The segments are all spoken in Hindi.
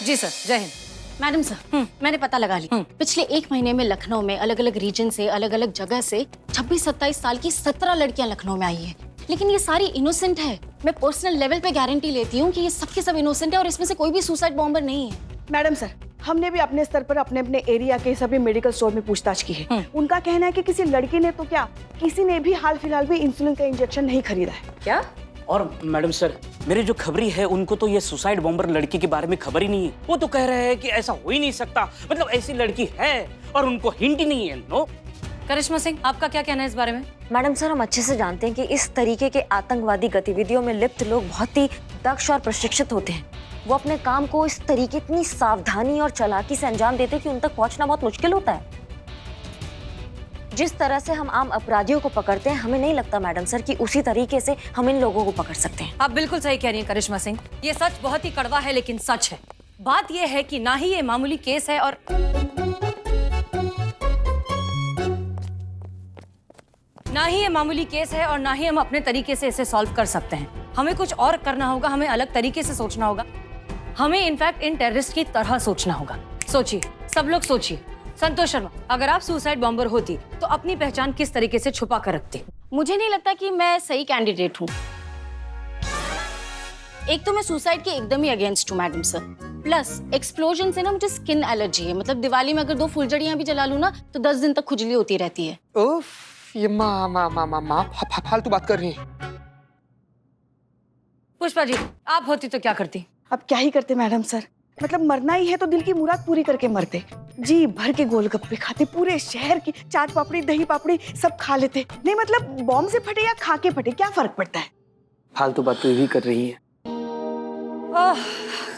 जी सर, जय हिंद। मैडम सर, मैंने पता लगा लिया। पिछले 1 महीने में लखनऊ में अलग अलग रीजन से, अलग अलग जगह से 26-27 साल की 17 लड़कियां लखनऊ में आई है, लेकिन ये सारी इनोसेंट है। मैं पर्सनल लेवल पे गारंटी लेती हूँ कि ये सबके सब इनोसेंट है और इसमें से कोई भी सुसाइड बॉम्बर नहीं है। मैडम सर, हमने भी अपने स्तर पर अपने अपने एरिया के सभी मेडिकल स्टोर में पूछताछ की है। उनका कहना है कि किसी लड़की ने तो क्या, किसी ने भी हाल फिलहाल भी इंसुलिन का इंजेक्शन नहीं खरीदा है। क्या? और मैडम सर, मेरे जो खबरी है उनको तो ये सुसाइड बॉम्बर लड़की के बारे में खबर ही नहीं है। वो तो कह रहे हैं कि ऐसा हो ही नहीं सकता, मतलब ऐसी लड़की है और उनको हिंट ही नहीं है। नो। करिश्मा सिंह, आपका क्या कहना है इस बारे में? मैडम सर, हम अच्छे से जानते हैं कि इस तरीके के आतंकवादी गतिविधियों में लिप्त लोग बहुत ही दक्ष और प्रशिक्षित होते हैं। वो अपने काम को इस तरीके, इतनी सावधानी और चालाकी से अंजाम देते हैं कि उन तक पहुंचना बहुत मुश्किल होता है। जिस तरह से हम आम अपराधियों को पकड़ते हैं, हमें नहीं लगता मैडम सर कि उसी तरीके से हम इन लोगों को पकड़ सकते हैं। आप बिल्कुल सही कह रही हैं करिश्मा सिंह, ये सच बहुत ही कड़वा है लेकिन सच है। बात ये है कि ना ही ये मामूली केस है और ना ही हम अपने तरीके से इसे सॉल्व कर सकते हैं। हमें कुछ और करना होगा, हमें अलग तरीके से सोचना होगा। हमें इनफैक्ट इन टेररिस्ट की तरह सोचना होगा। सोचिए, सब लोग सोचिए। संतोष शर्मा, अगर आप सुसाइड बॉम्बर होती तो अपनी पहचान किस तरीके से छुपा कर रखती? मुझे नहीं लगता कि मैं सही कैंडिडेट हूँ। एक तो मैं सुसाइड के एकदम ही अगेंस्ट हूँ मैडम सर, प्लस एक्सप्लोजन से ना मुझे स्किन एलर्जी है। मतलब दिवाली में अगर 2 फुलझड़ियाँ भी जला लूँ ना तो 10 दिन तक खुजली होती रहती है। उफ, ये माँ फालतू बात कर रही है। पुष्पा जी, आप होती तो क्या करती? अब क्या ही करते मैडम सर, मतलब मरना ही है तो दिल की मुराद पूरी करके मरते। जी भर के गोलगप्पे खाते, पूरे शहर की चाट पापड़ी, दही पापड़ी सब खा लेते। नहीं मतलब बॉम्ब से फटे या खा के फटे, क्या फर्क पड़ता है। फालतू बात तो यही कर रही है। ओह,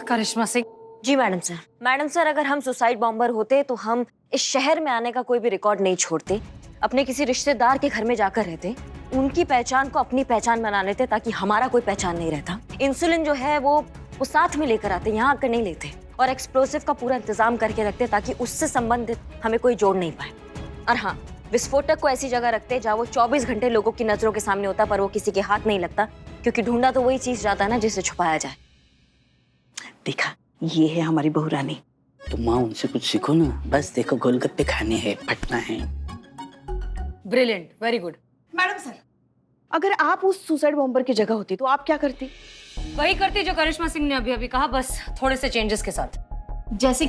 करिश्मा सिंह। जी मैडम सर। मैडम सर, अगर हम सुसाइड बॉम्बर होते तो हम इस शहर में आने का कोई भी रिकॉर्ड नहीं छोड़ते, अपने किसी रिश्तेदार के घर में जाकर रहते, उनकी पहचान को अपनी पहचान बना लेते ताकि हमारा कोई पहचान नहीं रहता। इंसुलिन जो है वो साथ में लेकर आते, यहाँ आकर नहीं लेते, और एक्सप्लोसिव का पूरा इंतजाम करके रखते ताकि उससे संबंधित हमें कोई जोड़ नहीं पाए। और हाँ, विस्फोटक को ऐसी जगह रखते जहाँ वो 24 घंटे लोगों की नजरों के सामने होता पर वो किसी के हाथ नहीं लगता, क्योंकि ढूंढा तो वही चीज जाता है ना जिसे छुपाया जाए। देखा, ये है हमारी बहू रानी। तो माँ उनसे कुछ सीखो ना। बस देखो, गोलगप्पे खाने हैं, फटना है। Brilliant, very good. Madam sir, अगर आप उस सुसाइड बॉम्बर की जगह होती तो आप क्या करती? वही करती जो करिश्मा सिंह ने अभी कहा, बस थोड़े से चेंजेस के साथ। जैसे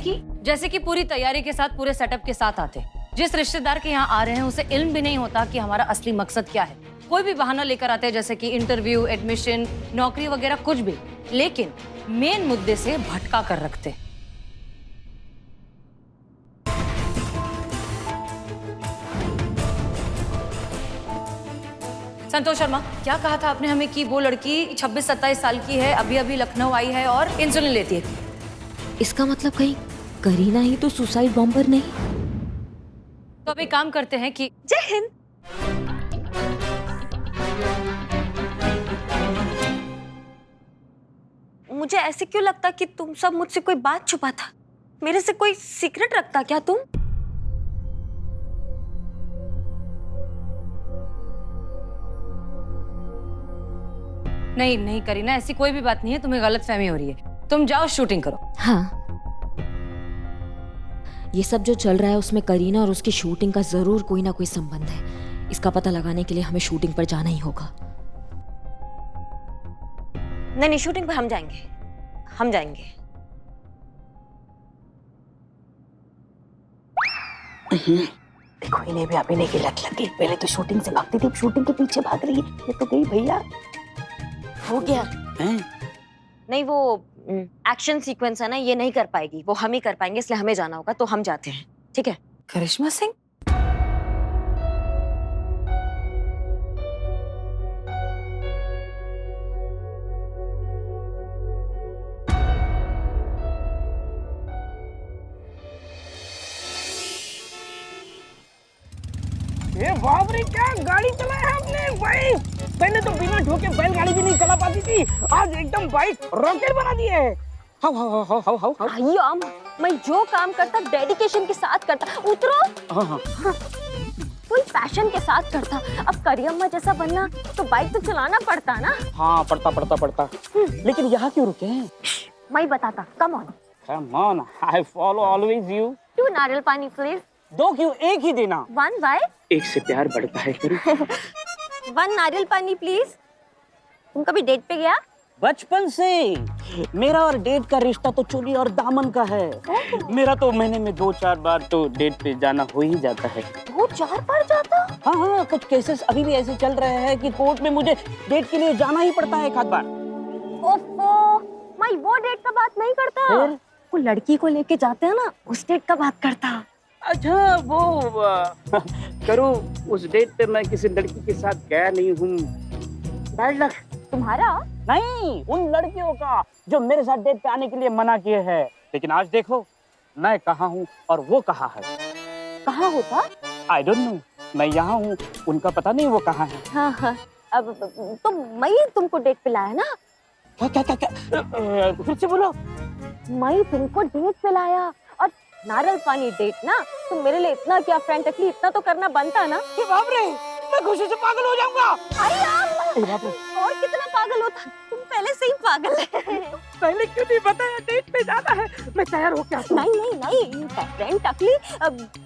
कि पूरी तैयारी के साथ, पूरे सेटअप के साथ आते। जिस रिश्तेदार के यहाँ आ रहे हैं उसे इल्म भी नहीं होता कि हमारा असली मकसद क्या है। कोई भी बहाना लेकर आते हैं, जैसे कि इंटरव्यू, एडमिशन, नौकरी वगैरह कुछ भी, लेकिन मेन मुद्दे से भटका कर रखते। संतोष शर्मा, क्या कहा था आपने हमें कि वो लड़की 26-27 साल की है, अभी लखनऊ आई है और इंसुलिन लेती है? इसका मतलब कहीं करीना ही तो सुसाइड बॉम्बर नहीं? तो अब एक काम करते हैं कि जय हिंद। मुझे ऐसे क्यों लगता कि तुम सब मुझसे कोई बात छुपाता? मेरे से कोई सीक्रेट रखता क्या तुम? नहीं करीना, ऐसी कोई भी बात नहीं है। तुम्हें गलतफहमी हो रही है। तुम जाओ शूटिंग करो। हाँ, ये सब जो चल रहा है उसमें करीना और उसकी शूटिंग का जरूर कोई ना कोई संबंध है। इसका पता लगाने के लिए हमें शूटिंग पर जाना ही होगा। नहीं, शूटिंग पर हम जाएंगे। देखो, इन्हें भी अभिनय की लत लगी। पहले तो शूटिंग से भागती थी, शूटिंग के पीछे भाग रही है। ये तो गई भैया। हो गया हैं? नहीं, वो एक्शन सीक्वेंस है ना, ये नहीं कर पाएगी, वो हम ही कर पाएंगे, इसलिए हमें जाना होगा। तो हम जाते हैं, ठीक है? करिश्मा सिंह, ये बाप रे, क्या गाड़ी चलाया है आपने भाई। पहले तो बिना ठोके बैलगाड़ी भी नहीं चला पाती थी, आज एकदम बाइक रॉकेट बना दी है। हाउ मैं जो काम करता डेडिकेशन के साथ करता। उतरो। हाँ। कोई पैशन के साथ करता। अब करियम्मा जैसा बनना तो बाइक तो चलाना पड़ता ना। हाँ पड़ता। लेकिन यहाँ क्यों रुके हैं? मैं बताता, come on. Come on, I follow always you. 2 नारियल पानी प्लीज। 2 क्यों, एक ही देना। 1 बाय। एक से प्यार बढ़ता है करू। 1 नारियल पानी प्लीज। तुम कभी डेट पे गया? बचपन से मेरा और डेट का रिश्ता तो चोली और दामन का है। मेरा तो महीने में 2-4 बार तो डेट पे जाना हो ही जाता है। 2-4 बार जाता? हाँ, कुछ केसेस अभी भी ऐसे चल रहे हैं कि कोर्ट में मुझे डेट के लिए जाना ही पड़ता है एक आध बार। ओफो, मैं वो डेट का बात नहीं करता। फिर? वो लड़की को लेके जाते हैं ना, उस डेट का बात करता। अच्छा वो करू, उस डेट पे मैं किसी लड़की के साथ गया नहीं हूँ। Bad luck. तुम्हारा? नहीं, उन लड़कियों का जो मेरे साथ डेट पे आने के लिए मना किए हैं। लेकिन आज देखो, मैं कहाँ हूँ और वो कहाँ है। कहाँ होता? आई डोंट नो, मैं यहाँ हूँ, उनका पता नहीं वो कहाँ है। हाँ, अब तो मैं ही तुमको डेट पे लाया ना। क्या फिर से बोलो। मैं तुमको डेट पे लाया और नारियल पानी डेट ना, तुम मेरे लिए इतना क्या फ्रेंड टकली, इतना तो करना बनता ना। बाप रे, मैं खुशी से पागल हो जाऊंगा। अरे यार, और कितना पागल होता, तुम पहले से ही पागल है। पहले क्यों नहीं बताया डेट पे जाना है? मैं तैयार हो क्या? नहीं, फ्रेंड टकली,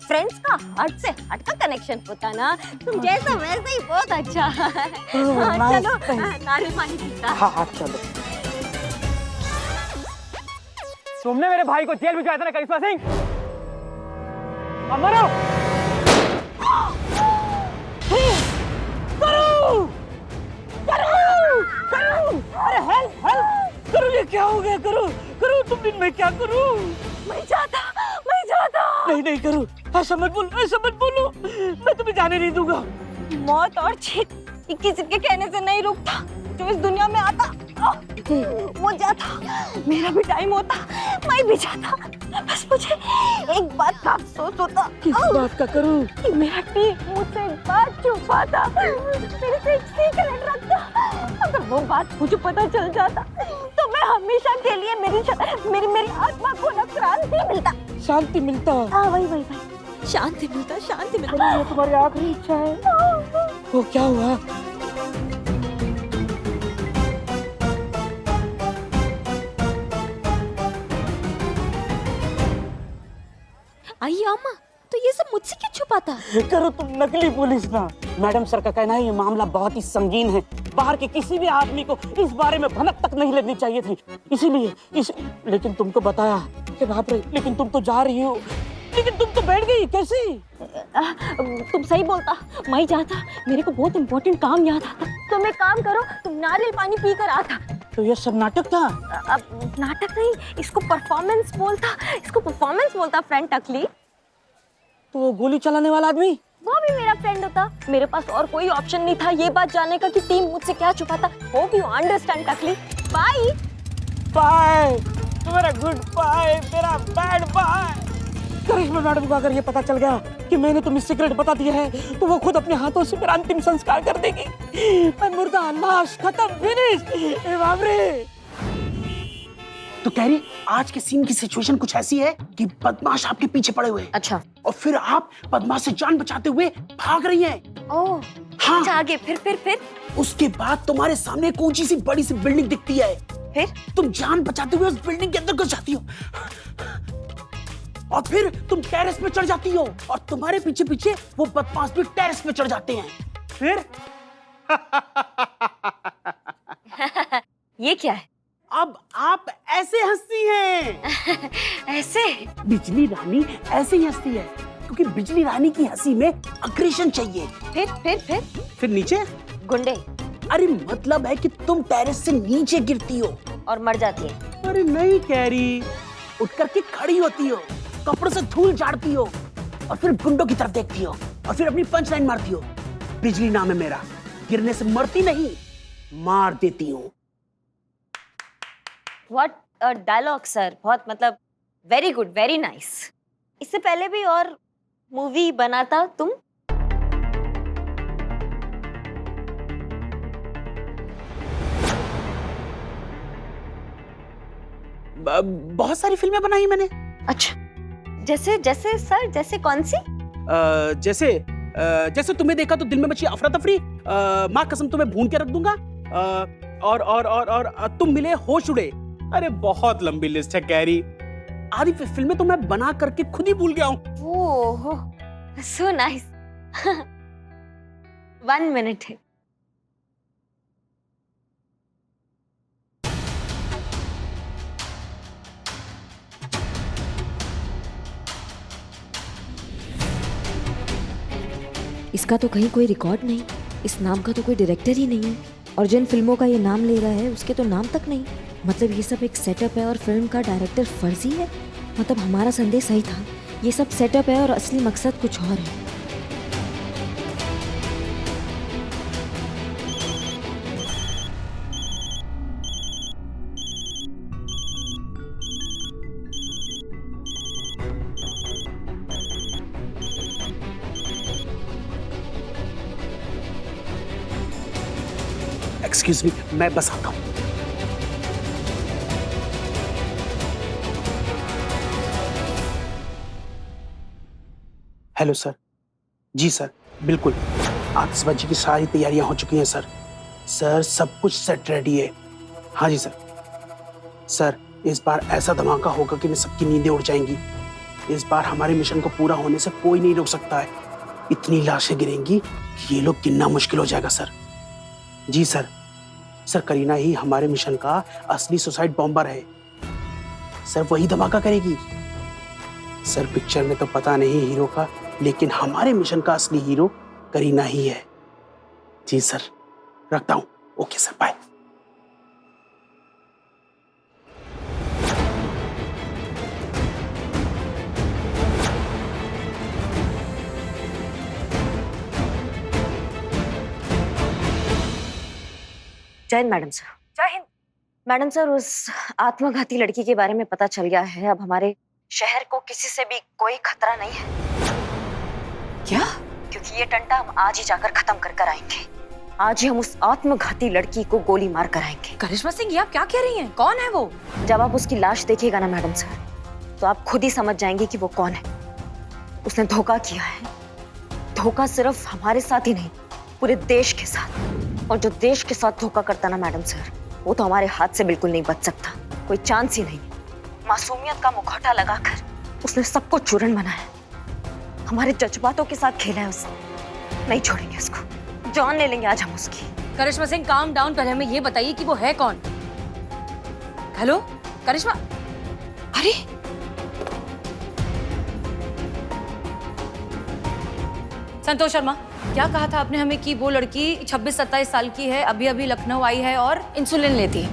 फ्रेंड्स का हार्ट से हार्ट का कनेक्शन होता ना। तुम जैसा वैसे ही बहुत अच्छा है। हाँ, चलो नारियल पानी पीता। हाँ चलो। तुमने मेरे भाई को जेल भिजवाया था ना करिश्मा सिंह? अब मरो। अरे हेल्प करो, ये क्या हो गया? करो तुम दिन में क्या करूं? मैं जाता। नहीं करो, ऐसा मत बोलो, मैं तुम्हें जाने नहीं दूंगा। मौत और चीख किसी के कहने से नहीं रुकता। जो इस दुनिया में आता वो जाता, मेरा भी टाइम होता, मैं भी जाता। बस मुझे एक बात का अफसोस होता। किस बात का करूं? कि मेरा टीम मुझसे एक बात छुपाता, मेरे से एक सीक्रेट रखता। अगर वो बात मुझे पता चल जाता तो मैं हमेशा के लिए मेरी आत्मा को ना शांति मिलता। हाँ वही शांति मिलता। ये तुम्हारी आखिरी इच्छा है। वो क्या हुआ? आइए अम्मा, तो ये सब मुझसे क्यों छुपाता? करो तुम नकली पुलिस ना। मैडम सर का कहना है ये मामला बहुत ही संगीन है, बाहर के किसी भी आदमी को इस बारे में भनक तक नहीं लगनी चाहिए थी, इसीलिए लेकिन तुमको बताया कि बाप रे, लेकिन तुम तो जा रही हो, लेकिन तुम तो बैठ गई कैसे? तुम सही बोलता, मैं जाता, मेरे को बहुत इम्पोर्टेंट काम याद आता। तुम एक काम करो, तुम नारियल पानी पी कर आता। तो ये सब नाटक था? अब नाटक नहीं, इसको परफॉर्मेंस बोलता फ्रेंड टकली। तो वो गोली चलाने वाला आदमी? वो भी मेरा फ्रेंड होता। मेरे पास और कोई ऑप्शन नहीं था ये बात जानने का कि टीम मुझसे क्या छुपाता। होप यू अंडरस्टैंड टकली। Bye bye. तुम्हारा गुड बाय, मेरा बैड बाय। करिश्मा मैडम को अगर ये पता चल गया कि मैंने तुम्हें सीक्रेट बता दिया है तो वो खुद अपने हाथों से मेरा अंतिम संस्कार कर देगी। मैं मुर्दा, लाश, खत्म, फिनिश। बाप रे। तो कह रही आज के सीन की सिचुएशन कुछ ऐसी है कि बदमाश आपके पीछे पड़े हुए हैं। अच्छा। और फिर आप बदमाश से जान बचाते हुए भाग रही हैं। ओह हाँ। अच्छा, आगे फिर उसके बाद तुम्हारे सामने एक ऊंची सी बड़ी सी बिल्डिंग दिखती है। फिर तुम जान बचाते हुए उस बिल्डिंग के अंदर घुस जाती हो और फिर तुम टेरेस पे चढ़ जाती हो और तुम्हारे पीछे पीछे वो बदमाश भी टेरेस पे चढ़ जाते हैं। फिर ये क्या है? अब आप ऐसे हंसती हैं। ऐसे? बिजली रानी ऐसे ही हंसती है क्योंकि बिजली रानी की हंसी में अग्रेशन चाहिए। फिर नीचे गुंडे। अरे मतलब है कि तुम टेरेस से नीचे गिरती हो और मर जाती है। अरे नहीं कैरी, उठ करके खड़ी होती हो, कपड़ों से धूल झाड़ती हो और फिर गुंडों की तरफ देखती हो और फिर अपनी पंच लाइन मारती हो। बिजली नाम है मेरा, गिरने से मरती नहीं, मार देती हूँ। व्हाट अ डायलॉग सर, बहुत मतलब वेरी गुड, वेरी नाइस। इससे पहले भी और मूवी बनाता तुम? बहुत सारी फिल्में बनाई मैंने। अच्छा, जैसे सर, जैसे कौन सी? जैसे जैसे तुम्हें देखा तो दिल में मची अफरा तफरी, माँ कसम तुम्हें भून के रख दूंगा। और तुम मिले होश उड़े। अरे बहुत लंबी लिस्ट है कैरी, आधी फिल्में तो मैं बना करके खुद ही भूल गया हूँ। ओह, सो नाइस। 1 मिनट है। इसका तो कहीं कोई रिकॉर्ड नहीं, इस नाम का तो कोई डायरेक्टर ही नहीं है, और जिन फिल्मों का ये नाम ले रहा है उसके तो नाम तक नहीं। मतलब ये सब एक सेटअप है और फिल्म का डायरेक्टर फर्जी है। मतलब हमारा संदेश सही था, ये सब सेटअप है और असली मकसद कुछ और है। एक्सक्यूज मी, मैं बस आता हूँ। Hello sir. जी सर, बिल्कुल आतिशबाजी की सारी तैयारियां हो चुकी हैं सर। सर सब कुछ सेट रेडी है। हाँ जी सर। सर इस बार ऐसा धमाका होगा कि सबकी नींदें उड़ जाएंगी। इस बार हमारे मिशन को पूरा होने से कोई नहीं रोक सकता है। इतनी लाशें गिरेंगी कि ये लोग गिनना मुश्किल हो जाएगा सर। जी सर। सर करीना ही हमारे मिशन का असली सुसाइड बॉम्बर है। सर वही धमाका करेगी। सर पिक्चर में तो पता नहीं हीरो का, लेकिन हमारे मिशन का असली हीरो करीना ही है। जी सर, रखता हूं। Okay sir, bye. जय हिंद मैडम सर। जय हिंद। मैडम सर, उस आत्मघाती लड़की के बारे में पता चल गया है। अब हमारे शहर को किसी से भी कोई खतरा नहीं है। क्या? क्योंकि ये टंटा हम आज ही जाकर खत्म कर कर आएंगे। आज ही हम उस आत्मघाती लड़की को गोली मार कर आएंगे। करिश्मा सिंह, ये आप क्या कह रही हैं? कौन है वो? जब आप उसकी लाश देखिएगा ना मैडम सर, तो आप खुद ही समझ जाएंगे कि वो कौन है। उसने धोखा किया है। धोखा सिर्फ हमारे साथ ही नहीं, पूरे देश के साथ। और जो देश के साथ धोखा करता ना मैडम सर, वो तो हमारे हाथ से बिल्कुल नहीं बच सकता। कोई चांस ही नहीं। मासूमियत का मुखौटा लगाकर उसने सबको चूरन बनाया। हमारे जज्बातों के साथ खेला है उसने। नहीं छोड़ेंगे उसको। जान ले लेंगे आज हम उसकी। करिश्मा सिंह, काम डाउन। पहले हमें ये बताइए कि वो है कौन? हेलो करिश्मा। अरे संतोष शर्मा, क्या कहा था आपने हमें कि वो लड़की 26-27 साल की है, अभी अभी लखनऊ आई है और इंसुलिन लेती है?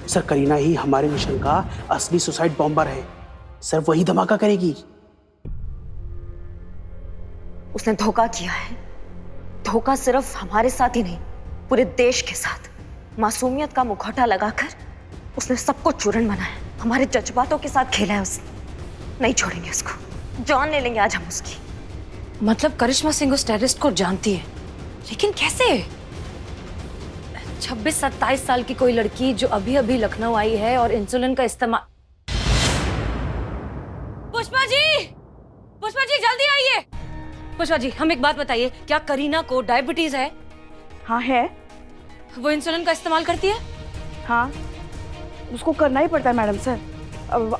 सर करीना ही हमारे मिशन का असली सुसाइड बॉम्बर है। सर वही धमाका करेगी। उसने धोखा किया है। धोखा सिर्फ हमारे साथ ही नहीं, पूरे देश के साथ। मासूमियत का मुखौटा लगाकर उसने सबको चूरन बनाया। हमारे जज्बातों के साथ खेला है उसने। नहीं छोड़ेंगे उसको। जान ले लेंगे आज हम उसकी। मतलब करिश्मा सिंह उस टेररिस्ट को जानती है, लेकिन कैसे? 26-27 साल की कोई लड़की जो अभी अभी लखनऊ आई है और इंसुलिन का इस्तेमाल। पुष्पा जी, पुष्पा जी जल्दी आइए। पुष्पा जी, हम एक बात बताइए, क्या करीना को डायबिटीज है? हाँ है। वो इंसुलिन का इस्तेमाल करती है? हाँ, उसको करना ही पड़ता है मैडम सर।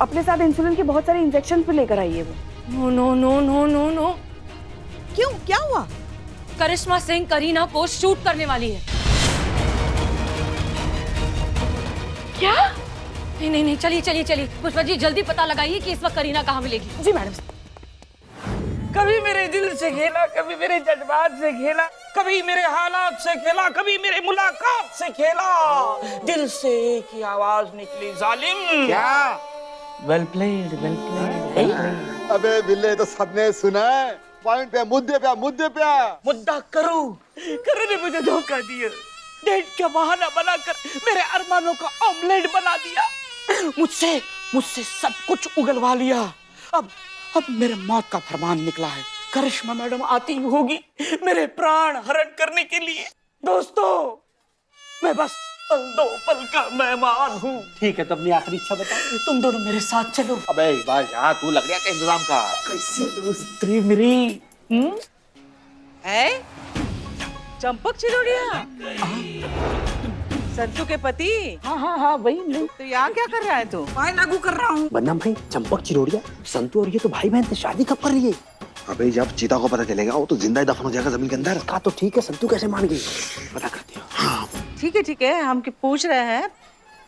अपने साथ इंसुलिन के बहुत सारे इंजेक्शन भी लेकर आई है वो। No no no no no no. क्यों, क्या हुआ? करिश्मा सिंह करीना को शूट करने वाली है। क्या? नहीं नहीं नहीं, चलिए चलिए चलिए। पुष्पा जी जल्दी पता लगाइए कि इस वक्त करीना कहाँ मिलेगी। जी मैडम। कभी मेरे दिल से खेला, कभी मेरे जज्बात से खेला, कभी मेरे हालात से खेला, कभी मेरे मुलाकात से खेला। दिल से एक ही आवाज निकली, जालिम। क्या? Well played, well played. अबे बिल्ले, तो सबने सुना है। पॉइंट पे, मुद्दे पे, मुद्दे पे। मुद्दा करो ने मुझे धोखा दिया। डेट का बहाना बनाकर मेरे अरमानों का ऑमलेट बना दिया। मुझसे सब कुछ उगलवा लिया। अब मेरे मौत का फरमान निकला है। करिश्मा मैडम आती होगी मेरे प्राण हरण करने के लिए। दोस्तों, मैं बस पल दो पल का मेहमान हूँ। ठीक है, तो अपनी आखिरी इच्छा बता। तुम दोनों मेरे साथ चलो। अबे इकबाल जा, तू लकड़ियां का इंतजाम कर। कैसी दोस्ती मेरी। है चंपक चिरोड़िया, संतू के पति। हाँ हाँ हाँ, वही नहीं। तो यहाँ क्या कर रहा है तू? मैं लागू कर रहा हूँ। बन्ना भाई, चंपक चिरोड़िया, संतू और ये तो भाई बहन थे, शादी कब कर रही है? अबे जब चीता को पता चलेगा वो तो जिंदा ही दफन हो जाएगा जमीन के अंदर। कहा तो ठीक है, संतू कैसे मान गई? पता करती हूँ। हाँ। ठीक है, हम पूछ रहे हैं,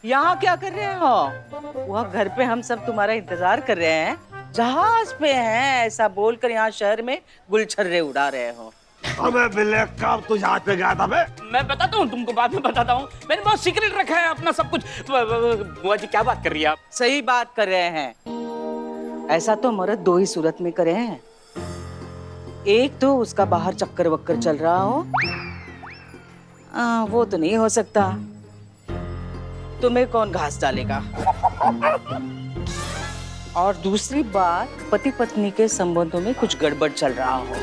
यहाँ क्या कर रहे हो? वहाँ घर पे हम सब तुम्हारा इंतजार कर रहे हैं, जहाज पे हैं ऐसा बोलकर यहाँ शहर में गुलछर्रे उड़ा रहे हो। अबे बिल्ले, कब तू जहाज पे गया था बे? मैं बताता हूँ तुमको, बाद में बताता हूँ। मैंने बहुत सीक्रेट रखा है अपना सब कुछ। बुआ जी क्या बात कर रही है आप? सही बात कर रहे हैं। ऐसा तो मर्द दो ही सूरत में करे हैं, एक तो उसका बाहर चक्कर वक्कर चल रहा हो, वो तो नहीं हो सकता। तुम्हें कौन घास डालेगा? और दूसरी बात, पति पत्नी के संबंधों में कुछ गड़बड़ चल रहा हो।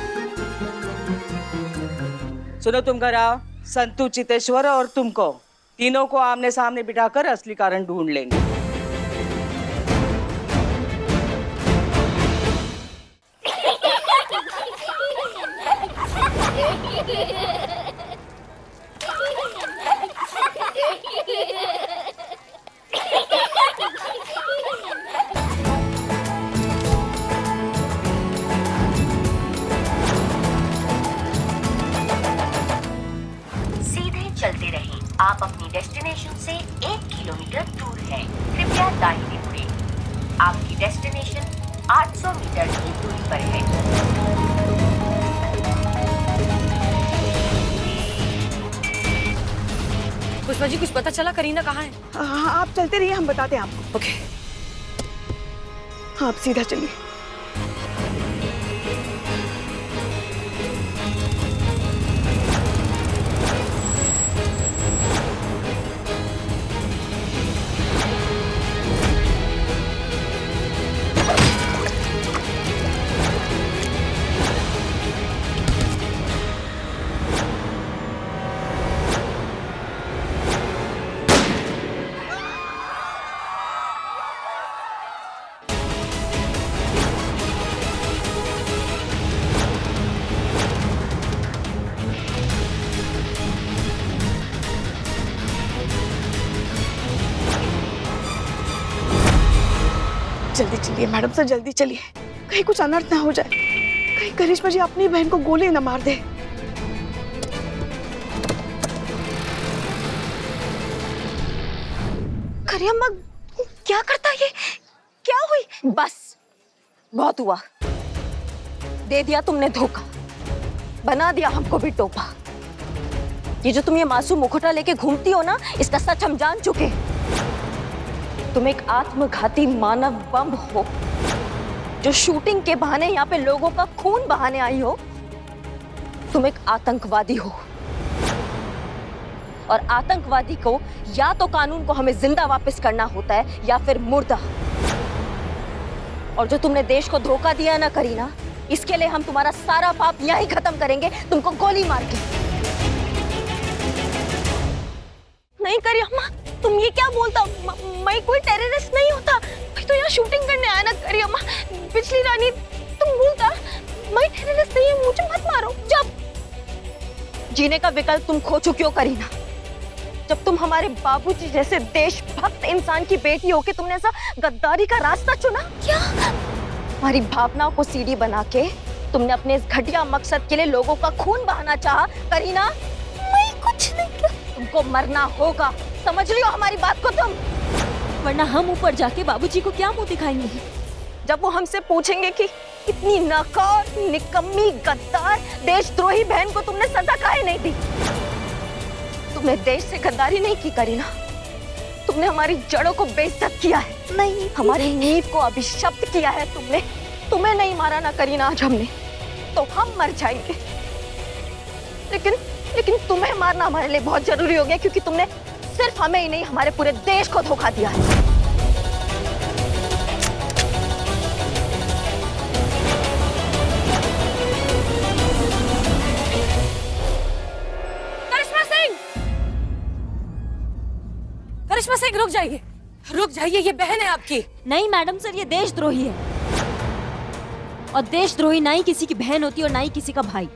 सुनो, तुम घर आओ, संतू, चितेश्वर और तुमको तीनों को आमने सामने बिठाकर असली कारण ढूंढ लेंगे। चलते रहें, आप अपनी डेस्टिनेशन से 1 किलोमीटर दूर हैं। कृपया दाहिने मुड़ें। आपकी डेस्टिनेशन 800 मीटर की दूरी पर है। पुष्पा जी, कुछ पता चला करीना कहाँ है? हाँ, आप चलते रहिए, हम बताते हैं आपको। ओके। आप सीधा चलिए। जल्दी चलिए मैडम सर, जल्दी चलिए, कहीं कुछ अनर्थ ना हो जाए, कहीं करिश्मा जी अपनी बहन को गोली न मार दे। करियम्मा, क्या करता ये? क्या हुई? बस बहुत हुआ, दे दिया तुमने धोखा, बना दिया हमको भी टोपा। ये जो तुम ये मासूम मुखौटा लेके घूमती हो ना, इसका सच हम जान चुके। तुम एक आत्मघाती मानव बम हो, जो शूटिंग के बहाने यहाँ पे लोगों का खून बहाने आई हो। तुम एक आतंकवादी हो, और आतंकवादी को या तो कानून को हमें जिंदा वापस करना होता है या फिर मुर्दा। और जो तुमने देश को धोखा दिया ना करीना, इसके लिए हम तुम्हारा सारा पाप यहीं खत्म करेंगे, तुमको गोली मार के। नहीं करियम्मा, तुम ये क्या बोलता? मैं कोई टेररिस्ट नहीं होता, मैं तो यहाँ शूटिंग करने आया ना करियम्मा। पिछली रानी तुम बोलता मैं टेररिस्ट नहीं हूँ, मुझे मत मारो। जब जीने का विकल्प तुम खो चुकी हो करीना, जब तुम हमारे बाबूजी जैसे देशभक्त इंसान की बेटी हो के तुमने ऐसा गद्दारी का रास्ता चुना। क्या हमारी भावनाओं को सीढ़ी बना के तुमने अपने इस घटिया मकसद के लिए लोगों का खून बहाना चाहा करीना? मैं कुछ नहीं किया। तुमको मरना होगा, समझ रही हो हमारी बात को तुम? वरना हम ऊपर जाके बाबूजी को क्या मुंह दिखाएंगे? जब वो हमसे पूछेंगे कि इतनी नाकाम, निकम्मी, गद्दार, देशद्रोही बहन को तुमने सजा काहे नहीं दी? तुमने देश से गद्दारी नहीं की करीना, तुमने हमारी जड़ों को बेइज्जत किया है। नहीं, हमारी नींव को अभिशप्त किया है तुमने। तुम्हें नहीं मारा ना करीना आज हमने, तो हम मर जाएंगे। लेकिन तुम्हें मारना हमारे लिए बहुत जरूरी हो गया, क्योंकि तुमने सिर्फ हमें ही नहीं, हमारे पूरे देश को धोखा दिया है। करिश्मा सिंह रुक जाइए, रुक जाइए, ये बहन है आपकी। नहीं मैडम सर, ये देशद्रोही है। और देशद्रोही ना ही किसी की बहन होती है और ना ही किसी का भाई।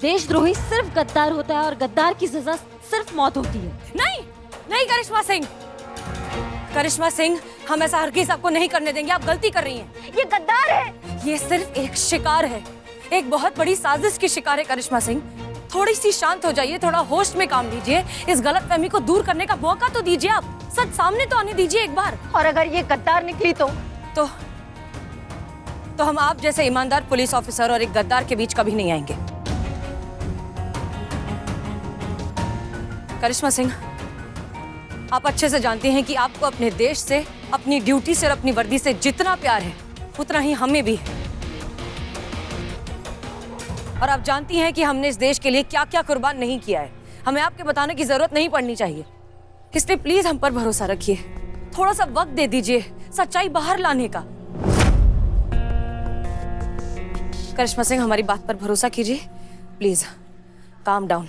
देशद्रोही सिर्फ गद्दार होता है और गद्दार की सजा सिर्फ मौत होती है। नहीं नहीं करिश्मा सिंह, करिश्मा सिंह, हम ऐसा हरगिज़ आपको नहीं करने देंगे। आप गलती कर रही हैं। ये गद्दार है। ये सिर्फ एक शिकार है, एक बहुत बड़ी साजिश की शिकार है करिश्मा सिंह। थोड़ी सी शांत हो जाइए, थोड़ा होश में काम लीजिए। इस गलतफहमी को दूर करने का मौका तो दीजिए। आप सच सामने तो आने दीजिए एक बार। और अगर ये गद्दार निकली तो हम आप जैसे ईमानदार पुलिस ऑफिसर और एक गद्दार के बीच कभी नहीं आएंगे। करिश्मा सिंह, आप अच्छे से जानती हैं कि आपको अपने देश से, अपनी ड्यूटी से और अपनी वर्दी से जितना प्यार है उतना ही हमें भी है। और आप जानती हैं कि हमने इस देश के लिए क्या क्या कुर्बान नहीं किया है। हमें आपके बताने की जरूरत नहीं पड़नी चाहिए। इसलिए प्लीज हम पर भरोसा रखिए, थोड़ा सा वक्त दे दीजिए सच्चाई बाहर लाने का। करिश्मा सिंह, हमारी बात पर भरोसा कीजिए प्लीज। काम डाउन,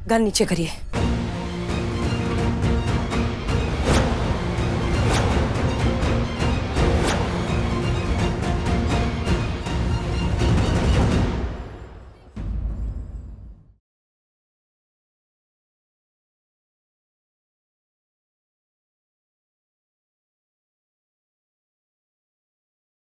गन नीचे करिए।